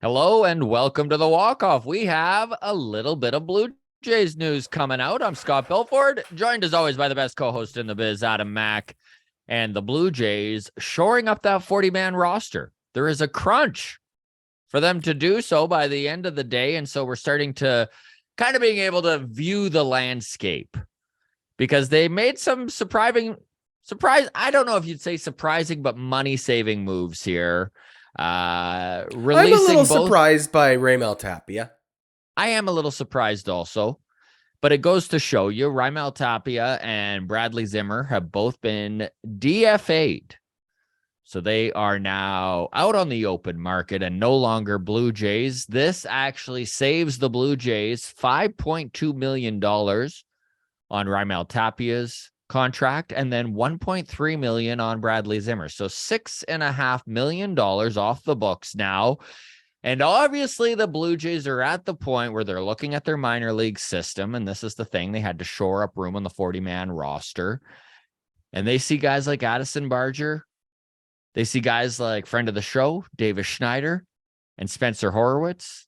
Hello and welcome to the walk-off. We have a little bit of Blue Jays news coming out. I'm Scott Belford, joined as always by the best co-host in the biz, Adam Mack, and the Blue Jays shoring up that 40-man roster. There is a crunch for them to do so by the end of the day, and so we're starting to kind of being able to view the landscape because they made some I don't know if you'd say surprising, but money-saving moves here. I'm a Releasing little both. surprised by Raimel Tapia. I am a little surprised also, but it goes to show you Raimel Tapia and Bradley Zimmer have both been DFA'd. So they are now out on the open market and no longer Blue Jays. This actually saves the Blue Jays $5.2 million on Raimel Tapia's contract and then $1.3 million on Bradley Zimmer. So $6.5 million off the books now. And obviously the Blue Jays are at the point where they're looking at their minor league system. And this is the thing. They had to shore up room on the 40-man roster. And they see guys like Addison Barger. They see guys like friend of the show, Davis Schneider and Spencer Horowitz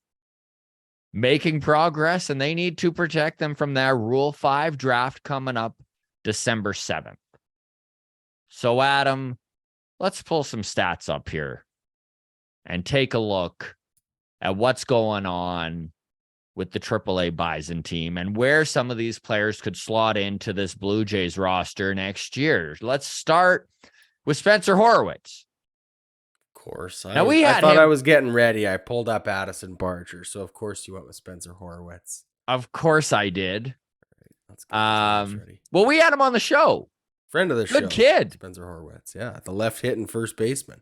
making progress. And they need to protect them from that Rule 5 draft coming up December 7th. So Adam, let's pull some stats up here and take a look at what's going on with the AAA Bison team and where some of these players could slot into this Blue Jays roster next year. Let's start with Spencer Horowitz. Of course. I thought I was getting ready. I pulled up Addison Barger, so of course you went with Spencer Horowitz. Of course I did. Let's get ready. Well, we had him on the show. Friend of the show. Good kid. Spencer Horowitz. Yeah, the left hitting first baseman.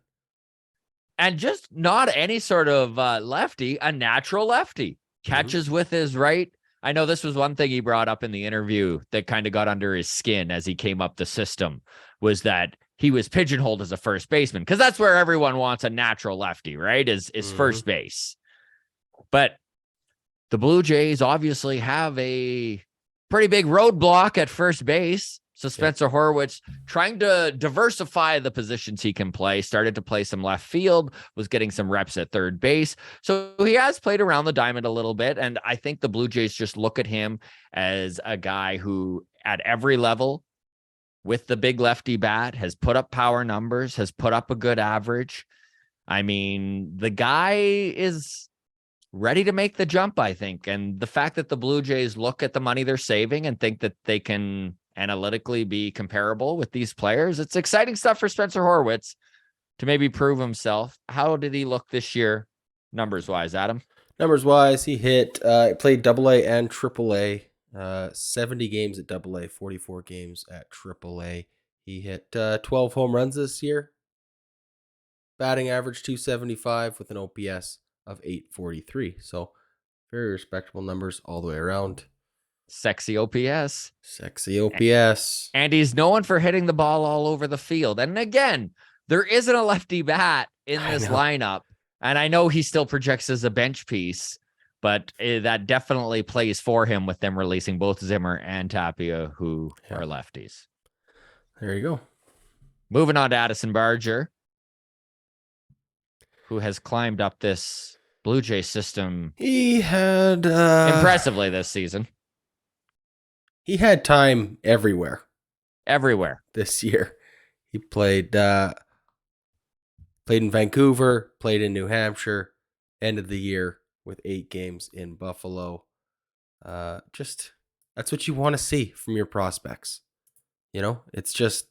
And just not any sort of lefty, a natural lefty. Catches with his right. I know this was one thing he brought up in the interview that kind of got under his skin as he came up the system, was that he was pigeonholed as a first baseman, because that's where everyone wants a natural lefty, right? Is first base. But the Blue Jays obviously have a pretty big roadblock at first base. So Spencer Horowitz, trying to diversify the positions he can play, started to play some left field, was getting some reps at third base. So he has played around the diamond a little bit. And I think the Blue Jays just look at him as a guy who at every level with the big lefty bat has put up power numbers, has put up a good average. I mean, the guy is ready to make the jump, I think. And the fact that the Blue Jays look at the money they're saving and think that they can analytically be comparable with these players, it's exciting stuff for Spencer Horowitz to maybe prove himself. How did he look this year, numbers wise, Adam? Numbers wise, he played AA and AAA, 70 games at AA, 44 games at AAA. He hit 12 home runs this year. Batting average 275 with an OPS of 843. So very respectable numbers all the way around. Sexy OPS. Sexy OPS. And he's known for hitting the ball all over the field. And again, there isn't a lefty bat in this lineup. And I know he still projects as a bench piece, but that definitely plays for him with them releasing both Zimmer and Tapia, who are lefties. There you go. Moving on to Addison Barger, who has climbed up this Blue Jay system. He had impressively this season. He had time everywhere. Everywhere. This year. He played in Vancouver, played in New Hampshire, end of the year with 8 games in Buffalo. Just that's what you want to see from your prospects. You know, it's just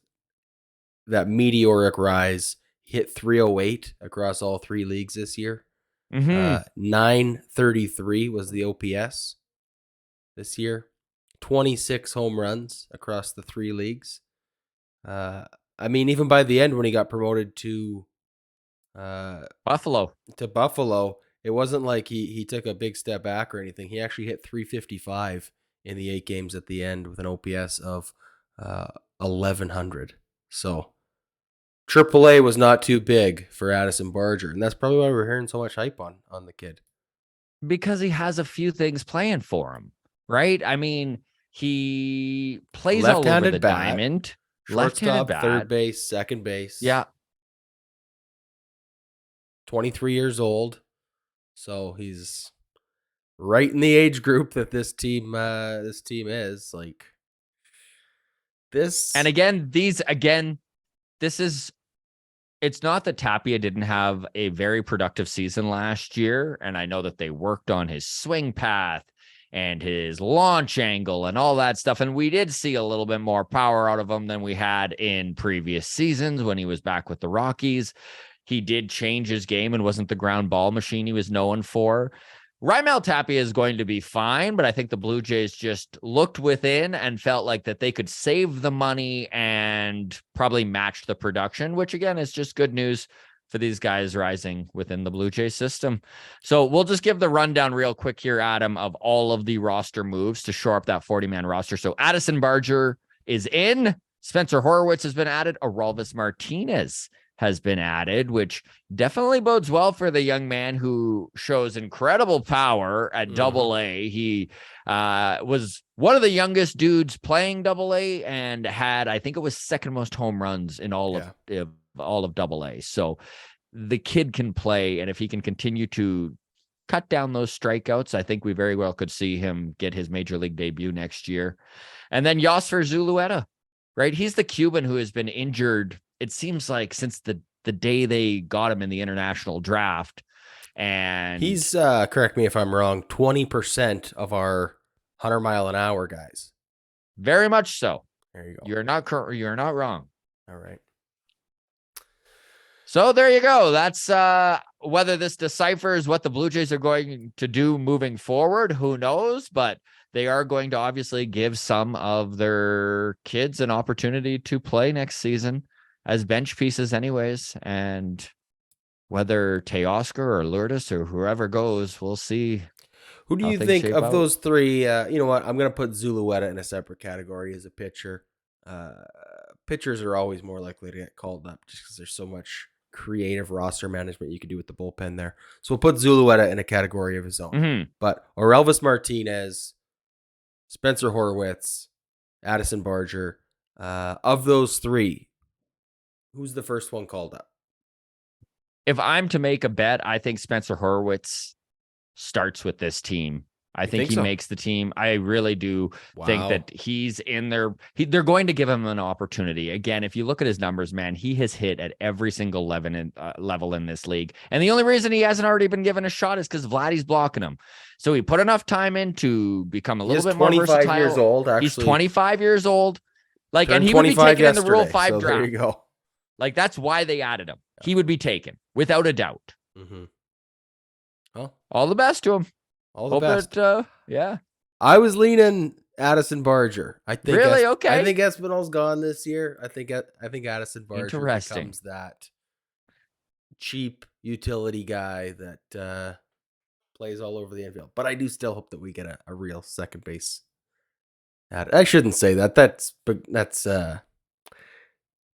that meteoric rise. He hit 308 across all 3 leagues this year. 933 was the OPS this year. 26 home runs across the 3 leagues. I mean, even by the end when he got promoted to Buffalo, it wasn't like he took a big step back or anything. He actually hit 355 in the 8 games at the end with an OPS of 1100. So AAA was not too big for Addison Barger, and that's probably why we're hearing so much hype on the kid. Because he has a few things playing for him, right? I mean, he plays all over the diamond. Left-handed bat, third base, second base. Yeah. 23 years old. So he's right in the age group that this team is like this. And again, this is, it's not that Tapia didn't have a very productive season last year. And I know that they worked on his swing path and his launch angle and all that stuff. And we did see a little bit more power out of him than we had in previous seasons when he was back with the Rockies. He did change his game and wasn't the ground ball machine he was known for. Raimel Tapia is going to be fine, but I think the Blue Jays just looked within and felt like that they could save the money and probably match the production, which again is just good news for these guys rising within the Blue Jays system. So we'll just give the rundown real quick here, Adam, of all of the roster moves to shore up that 40-man roster. So Addison Barger is in. Spencer Horowitz has been added. Aroldis Martinez has been added, which definitely bodes well for the young man who shows incredible power at Double-A. He was one of the youngest dudes playing Double-A and had, I think it was second most home runs in all of Double-A. So the kid can play, and if he can continue to cut down those strikeouts, I think we very well could see him get his major league debut next year. And then Yosfer Zulueta, right? He's the Cuban who has been injured, it seems like, since the day they got him in the international draft. And he's, correct me if I'm wrong, 20% of our 100-mile-an-hour guys. Very much so. There you go. You're not wrong. All right. So there you go. That's whether this deciphers what the Blue Jays are going to do moving forward, who knows? But they are going to obviously give some of their kids an opportunity to play next season as bench pieces anyways. And whether Teoscar or Lourdes or whoever goes, we'll see. Who do you think of those three? You know what? I'm going to put Zulueta in a separate category as a pitcher. Pitchers are always more likely to get called up just because there's so much creative roster management you can do with the bullpen there. So we'll put Zulueta in a category of his own. But Aroldis Martinez, Spencer Horowitz, Addison Barger, of those three, who's the first one called up? If I'm to make a bet, I think Spencer Horowitz starts with this team. I think he makes the team. I really do think that he's in there. They're going to give him an opportunity. Again, if you look at his numbers, man, he has hit at every single level in this league. And the only reason he hasn't already been given a shot is because Vladdy's blocking him. So he put enough time in to become a little bit more versatile. 25 years old, actually. He's 25 years old. Like, and he would be taken in the Rule 5 draft. There you go. Like, that's why they added him. He would be taken without a doubt. Well, all the best to him. All the best. Yeah. I was leaning Addison Barger. I think really okay. I think Espinal's gone this year. I think Addison Barger becomes that cheap utility guy that plays all over the infield. But I do still hope that we get a real second base. I shouldn't say that.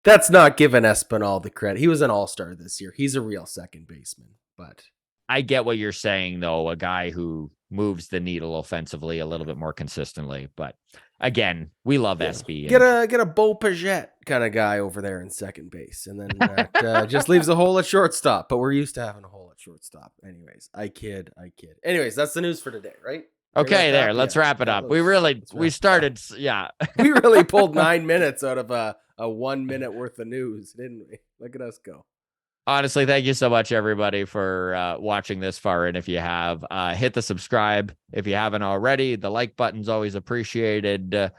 That's not giving Espinal the credit. He was an all-star this year. He's a real second baseman, but I get what you're saying, though. A guy who moves the needle offensively a little bit more consistently. But again, we love SB. Get a Beau Paget kind of guy over there in second base, and then that just leaves a hole at shortstop. But we're used to having a hole at shortstop. Anyways, I kid. Anyways, that's the news for today, right? Okay, let's wrap it up. We started. Yeah, we really pulled 9 minutes out of a 1 minute worth of news, didn't we? Look at us go. Honestly, thank you so much, everybody, for watching this far. And if you have, hit the subscribe. If you haven't already, the like button's always appreciated.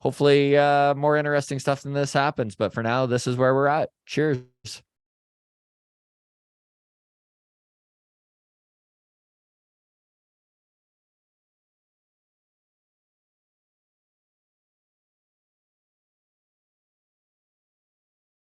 Hopefully, more interesting stuff than this happens. But for now, this is where we're at. Cheers.